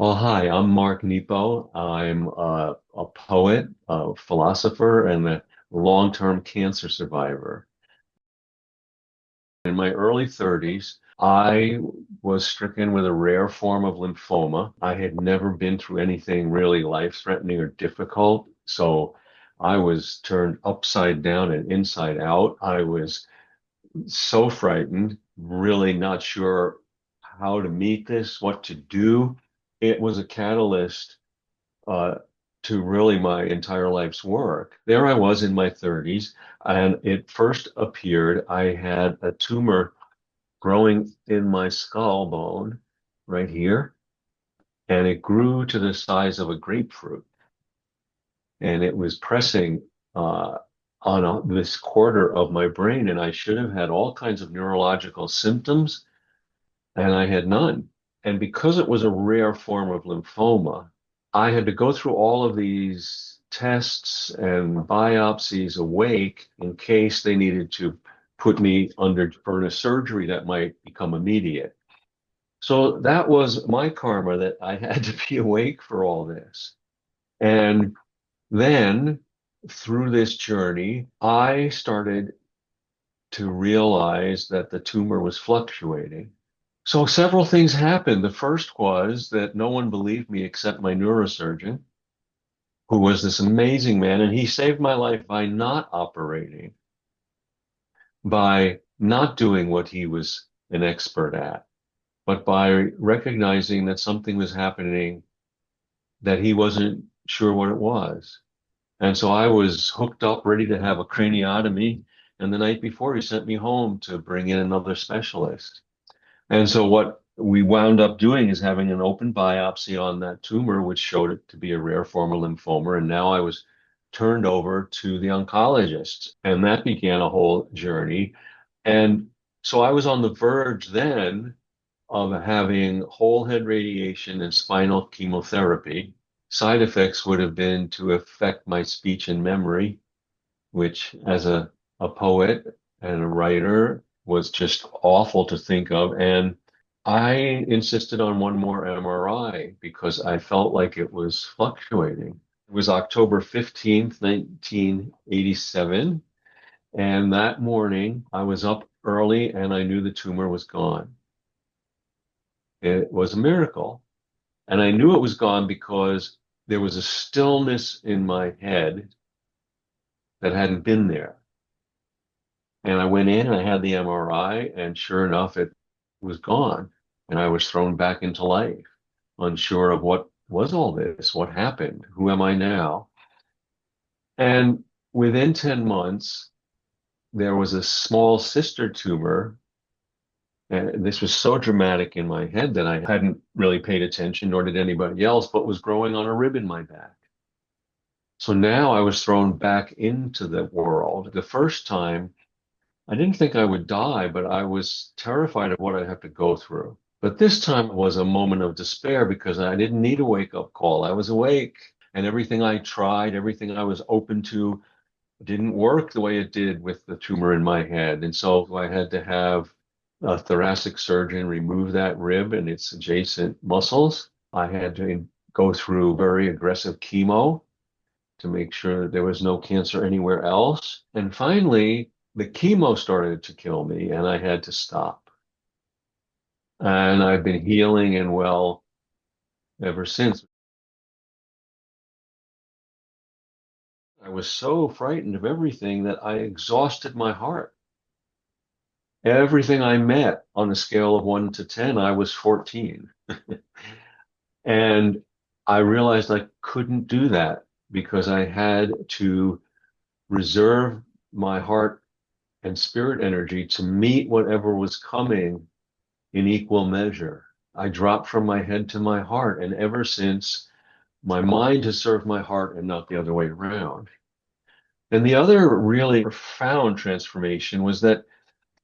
Well, hi, I'm Mark Nepo. I'm a poet, a philosopher, and a long-term cancer survivor. In my early 30s, I was stricken with a rare form of lymphoma. I had never been through anything really life-threatening or difficult, so I was turned upside down and inside out. I was so frightened, really not sure how to meet this, what to do. It was a catalyst uh, to really my entire life's work. There I was in my 30s, and it first appeared. I had a tumor growing in my skull bone right here, and it grew to the size of a grapefruit, and it was pressing on this quarter of my brain, and I should have had all kinds of neurological symptoms, and I had none. And because it was a rare form of lymphoma, I had to go through all of these tests and biopsies awake in case they needed to put me under for a surgery that might become immediate. So that was my karma that I had to be awake for all this. And then through this journey, I started to realize that the tumor was fluctuating. So several things happened. The first was that no one believed me except my neurosurgeon, who was this amazing man, and he saved my life by not operating, by not doing what he was an expert at, but by recognizing that something was happening that he wasn't sure what it was. And so I was hooked up, ready to have a craniotomy. And the night before, he sent me home to bring in another specialist. And so what we wound up doing is having an open biopsy on that tumor, which showed it to be a rare form of lymphoma. And now I was turned over to the oncologist, and that began a whole journey. And so I was on the verge then of having whole head radiation and spinal chemotherapy. Side effects would have been to affect my speech and memory, which as a poet and a writer was just awful to think of. And I insisted on one more MRI because I felt like it was fluctuating. It was October 15th, 1987. And that morning I was up early and I knew the tumor was gone. It was a miracle. And I knew it was gone because there was a stillness in my head that hadn't been there. And I went in and I had the MRI, and sure enough, it was gone. And I was thrown back into life, unsure of what was all this, what happened, who am I now? And within 10 months, there was a small sister tumor. And this was so dramatic in my head that I hadn't really paid attention, nor did anybody else, but was growing on a rib in my back. So now I was thrown back into the world. The first time, I didn't think I would die, but I was terrified of what I'd have to go through. But this time was a moment of despair because I didn't need a wake-up call. I was awake, and everything I tried, everything I was open to, didn't work the way it did with the tumor in my head. And so I had to have a thoracic surgeon remove that rib and its adjacent muscles. I had to go through very aggressive chemo to make sure that there was no cancer anywhere else. And finally, the chemo started to kill me and I had to stop. And I've been healing and well ever since. I was so frightened of everything that I exhausted my heart. Everything I met on a scale of 1 to 10, I was 14. And I realized I couldn't do that because I had to reserve my heart and spirit energy to meet whatever was coming in equal measure. I dropped from my head to my heart, and ever since, my mind has served my heart and not the other way around. And the other really profound transformation was that,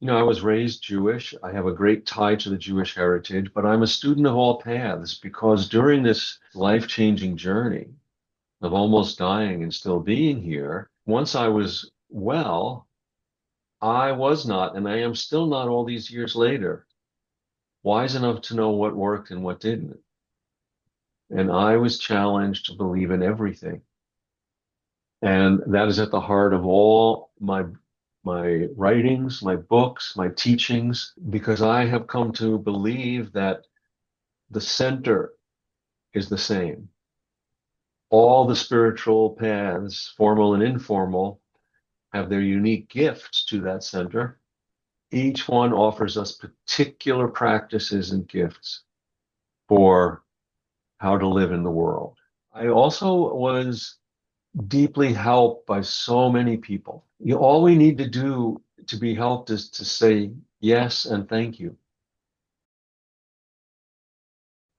I was raised Jewish. I have a great tie to the Jewish heritage, but I'm a student of all paths because during this life-changing journey of almost dying and still being here, once I was well, I was not, and I am still not all these years later, wise enough to know what worked and what didn't. And I was challenged to believe in everything. And that is at the heart of all my writings, my books, my teachings, because I have come to believe that the center is the same. All the spiritual paths, formal and informal, have their unique gifts to that center. Each one offers us particular practices and gifts for how to live in the world. I also was deeply helped by so many people. All we need to do to be helped is to say yes and thank you.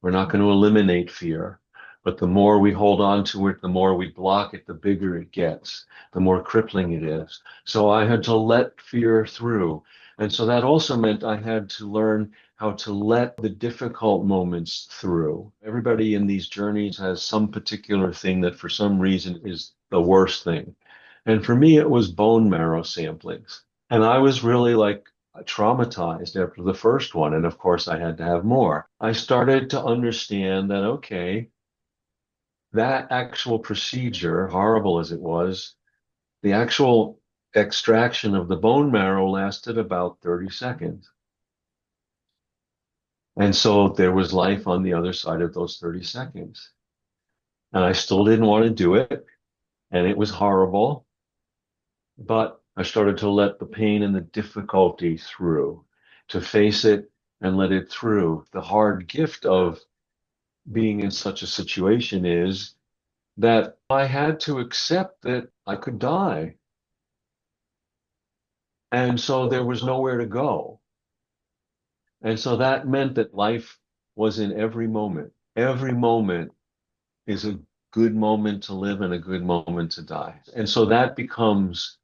We're not going to eliminate fear, but the more we hold on to it, the more we block it, the bigger it gets, the more crippling it is. So I had to let fear through. And so that also meant I had to learn how to let the difficult moments through. Everybody in these journeys has some particular thing that for some reason is the worst thing. And for me, it was bone marrow samplings. And I was really like traumatized after the first one. And of course, I had to have more. I started to understand that, okay, that actual procedure, horrible as it was, the actual extraction of the bone marrow lasted about 30 seconds. And so there was life on the other side of those 30 seconds. And I still didn't want to do it. And it was horrible. But I started to let the pain and the difficulty through, to face it and let it through. The hard gift of being in such a situation is that I had to accept that I could die. And so there was nowhere to go. And so that meant that life was in every moment. Every moment is a good moment to live and a good moment to die. And so that becomes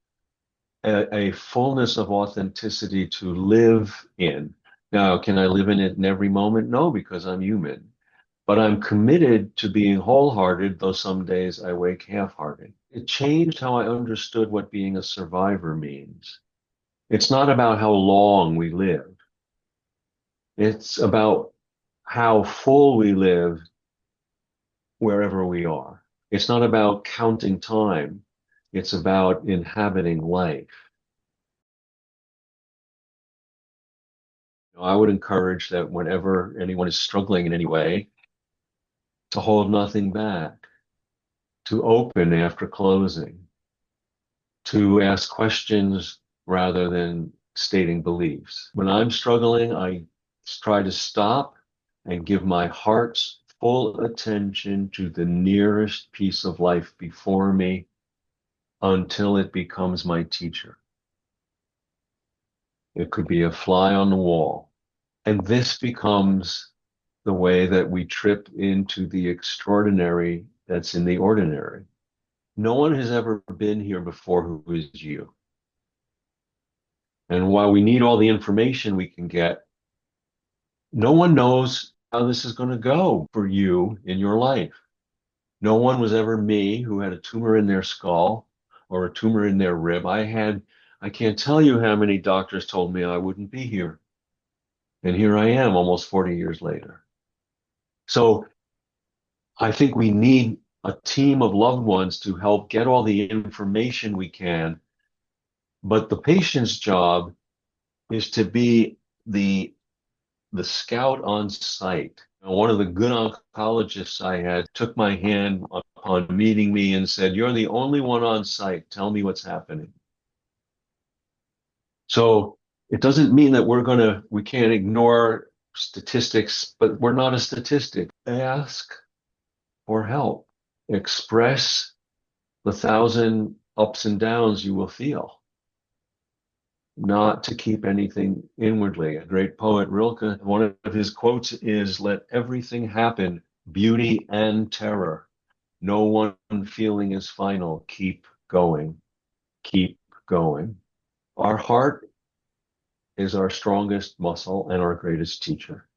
a fullness of authenticity to live in. Now, can I live in it in every moment? No, because I'm human. But I'm committed to being wholehearted, though some days I wake half-hearted. It changed how I understood what being a survivor means. It's not about how long we live. It's about how full we live wherever we are. It's not about counting time. It's about inhabiting life. I would encourage that whenever anyone is struggling in any way, to hold nothing back, to open after closing, to ask questions rather than stating beliefs. When I'm struggling, I try to stop and give my heart's full attention to the nearest piece of life before me until it becomes my teacher. It could be a fly on the wall. And this becomes the way that we trip into the extraordinary that's in the ordinary. No one has ever been here before who is you. And while we need all the information we can get, no one knows how this is going to go for you in your life. No one was ever me who had a tumor in their skull or a tumor in their rib. I can't tell you how many doctors told me I wouldn't be here. And here I am almost 40 years later. So I think we need a team of loved ones to help get all the information we can. But the patient's job is to be the scout on site. One of the good oncologists I had took my hand upon meeting me and said, "You're the only one on site. Tell me what's happening." So it doesn't mean that we can't ignore statistics, but we're not a statistic. Ask for help. Express the thousand ups and downs you will feel, not to keep anything inwardly. A great poet, Rilke, one of his quotes is, "Let everything happen, beauty and terror. No one feeling is final. Keep going. Keep going." Our heart is our strongest muscle and our greatest teacher.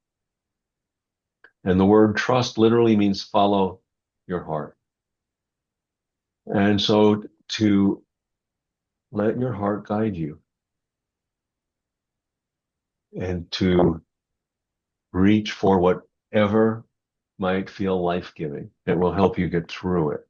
And the word trust literally means follow your heart. And so to let your heart guide you and to reach for whatever might feel life-giving. It will help you get through it.